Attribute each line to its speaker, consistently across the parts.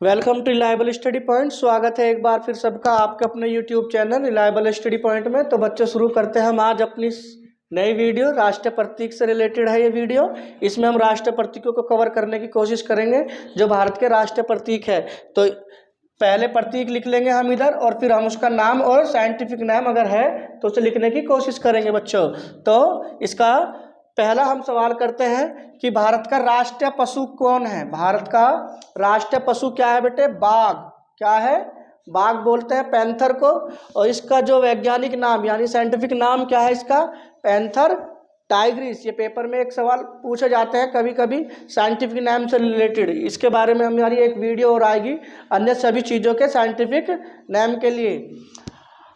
Speaker 1: Welcome to reliable study point. स्वागत है एक बार फिर सबका आपके अपने YouTube channel reliable study point में। तो बच्चों शुरू करते हैं हम आज अपनी नई वीडियो। राष्ट्रीय प्रतीक से रिलेटेड है ये वीडियो। इसमें हम राष्ट्रीय प्रतीकों को कवर करने की कोशिश करेंगे जो भारत के राष्ट्रीय प्रतीक है। तो पहले प्रतीक लिख लेंगे हम इधर और फिर हम उसका नाम और साइंटिफिक नाम अगर है तो उसे लिखने की कोशिश करेंगे बच्चों। तो इसका पहला हम सवाल करते हैं कि भारत का राष्ट्रीय पशु कौन है। भारत का राष्ट्रीय पशु क्या है बेटे? बाघ। क्या है? बाघ बोलते हैं पैंथर को। और इसका जो वैज्ञानिक नाम यानी साइंटिफिक नाम क्या है इसका? Panther Tigris. ये पेपर में एक सवाल पूछे जाते हैं कभी कभी साइंटिफिक नाम से रिलेटेड। इसके बारे में हमारी एक वीडियो और आएगी अन्य सभी चीज़ों के साइंटिफिक नाम के लिए।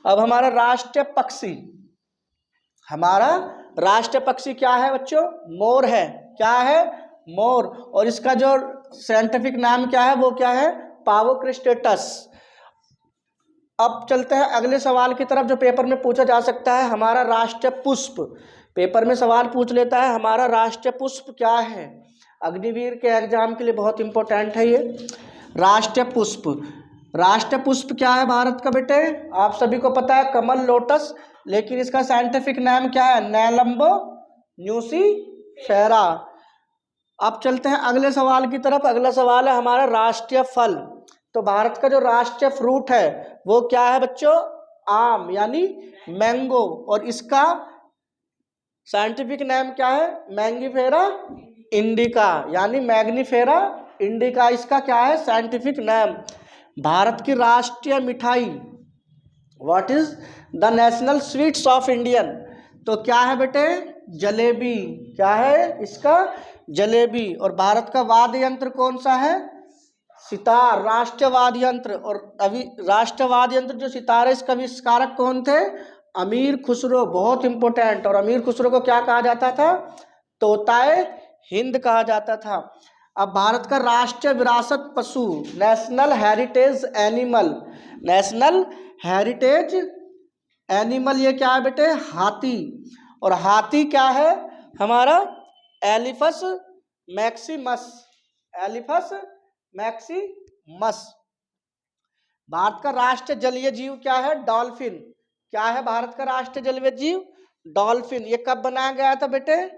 Speaker 1: अब हमारा राष्ट्रीय पक्षी, हमारा राष्ट्रीय पक्षी क्या है बच्चों? मोर है। क्या है? मोर। और इसका जो साइंटिफिक नाम क्या है वो क्या है? पावोक्रिस्टेटस। अब चलते हैं अगले सवाल की तरफ जो पेपर में पूछा जा सकता है। हमारा राष्ट्रीय पुष्प, पेपर में सवाल पूछ लेता है हमारा राष्ट्रीय पुष्प क्या है। अग्निवीर के एग्जाम के लिए बहुत इंपॉर्टेंट है ये राष्ट्रीय पुष्प। राष्ट्रीय पुष्प क्या है भारत का बेटे? आप सभी को पता है कमल, लोटस। लेकिन इसका साइंटिफिक नाम क्या है? नेलम्बो न्यूसीफेरा। अब चलते हैं अगले सवाल की तरफ। अगला सवाल है हमारा राष्ट्रीय फल। तो भारत का जो राष्ट्रीय फ्रूट है वो क्या है बच्चों? आम यानी मैंगो। और इसका साइंटिफिक नाम क्या है? मैंगीफेरा इंडिका यानी मैग्नीफेरा इंडिका। इसका क्या है साइंटिफिक नाम? भारत की राष्ट्रीय मिठाई, what is the national sweets of Indian? तो क्या है बेटे? जलेबी। क्या है इसका? जलेबी। और भारत का वाद्य यंत्र कौन सा है? सितार, राष्ट्रीय वाद्य यंत्र। और अभी राष्ट्रीय वाद्य यंत्र जो सितार है इसका आविष्कारक कौन थे? अमीर खुसरो। बहुत इंपॉर्टेंट। और अमीर खुसरो को क्या कहा जाता था? तोताए हिंद कहा जाता था। अब भारत का राष्ट्रीय विरासत पशु, national heritage animal, national heritage animal ये क्या है बेटे? हाथी। और हाथी क्या है हमारा? Elephas maximus. Elephas maximus. Bharat का राष्ट्रीय जलीय जीव क्या है? डॉल्फिन। क्या है भारत का राष्ट्रीय जलीय जीव? डॉल्फिन। ये कब बनाया गया था बेटे?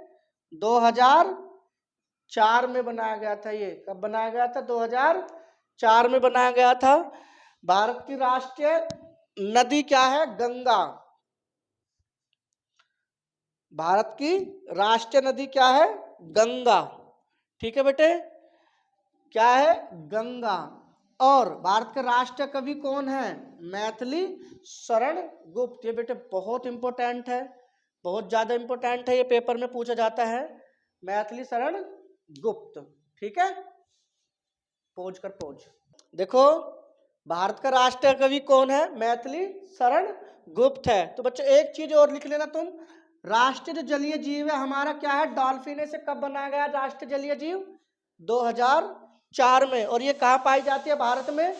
Speaker 1: 2004 में बनाया गया था। ये कब बनाया गया था? 2004 में बनाया गया था। भारत की राष्ट्रीय नदी क्या है? गंगा। भारत की राष्ट्रीय नदी क्या है? गंगा। ठीक है बेटे, क्या है? गंगा। और भारत के राष्ट्रीय कवि कौन है? मैथिली शरण गुप्त। ये बेटे बहुत इंपॉर्टेंट है, बहुत ज्यादा इंपॉर्टेंट है। ये पेपर में पूछा जाता है मैथिली शरण गुप्त। ठीक है, पोज कर पोज। देखो भारत का राष्ट्रीय कवि कौन है? मैथिली शरण गुप्त है। तो बच्चों एक चीज और लिख लेना तुम, राष्ट्रीय जो जलीय जीव है हमारा क्या है? डॉल्फिन। से कब बनाया गया राष्ट्रीय जलीय जीव? 2004 में। और ये कहाँ पाई जाती है भारत में?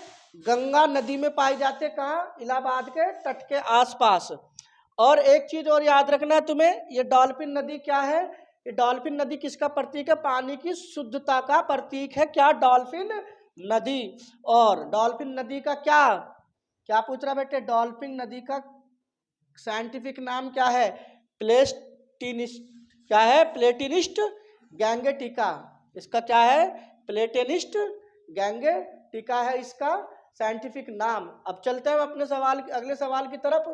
Speaker 1: गंगा नदी में पाई जाती है। कहाँ? इलाहाबाद के तट के आसपास। और एक चीज और याद रखना है तुम्हें, ये डॉल्फिन नदी क्या है? ये डॉल्फिन नदी किसका प्रतीक है? पानी की शुद्धता का प्रतीक है। क्या? डॉल्फिन नदी। और डॉल्फिन नदी का क्या क्या पूछ रहा बेटे? डॉल्फिन नदी का साइंटिफिक नाम क्या है? प्लेटिनिस्ट। क्या है? प्लेटिनिस्ट गैंगेटिका। इसका क्या है? प्लेटिनिस्ट गैंगेटिका है इसका साइंटिफिक नाम। अब चलते हैं अपने सवाल अगले सवाल की तरफ।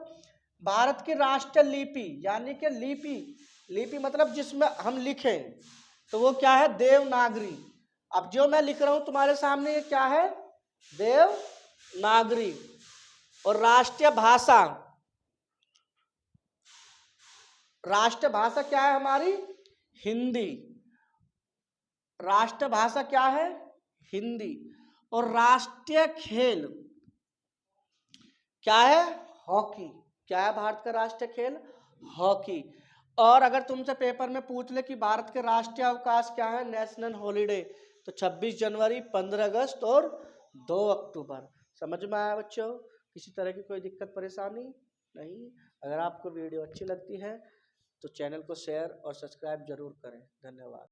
Speaker 1: भारत की राष्ट्रीय लिपि यानी कि लिपि, लिपि मतलब जिसमें हम लिखें, तो वो क्या है? देवनागरी। अब जो मैं लिख रहा हूं तुम्हारे सामने ये क्या है? देवनागरी। और राष्ट्रीय भाषा, राष्ट्रीय भाषा क्या है हमारी? हिंदी। राष्ट्रीय भाषा क्या है? हिंदी। और राष्ट्रीय खेल क्या है? हॉकी। क्या है भारत का राष्ट्रीय खेल? हॉकी। और अगर तुमसे पेपर में पूछ ले कि भारत के राष्ट्रीय अवकाश क्या है? नेशनल हॉलीडे, तो 26 जनवरी, 15 अगस्त और 2 अक्टूबर। समझ में आया बच्चों? किसी तरह की कोई दिक्कत परेशानी नहीं। अगर आपको वीडियो अच्छी लगती है तो चैनल को शेयर और सब्सक्राइब जरूर करें। धन्यवाद।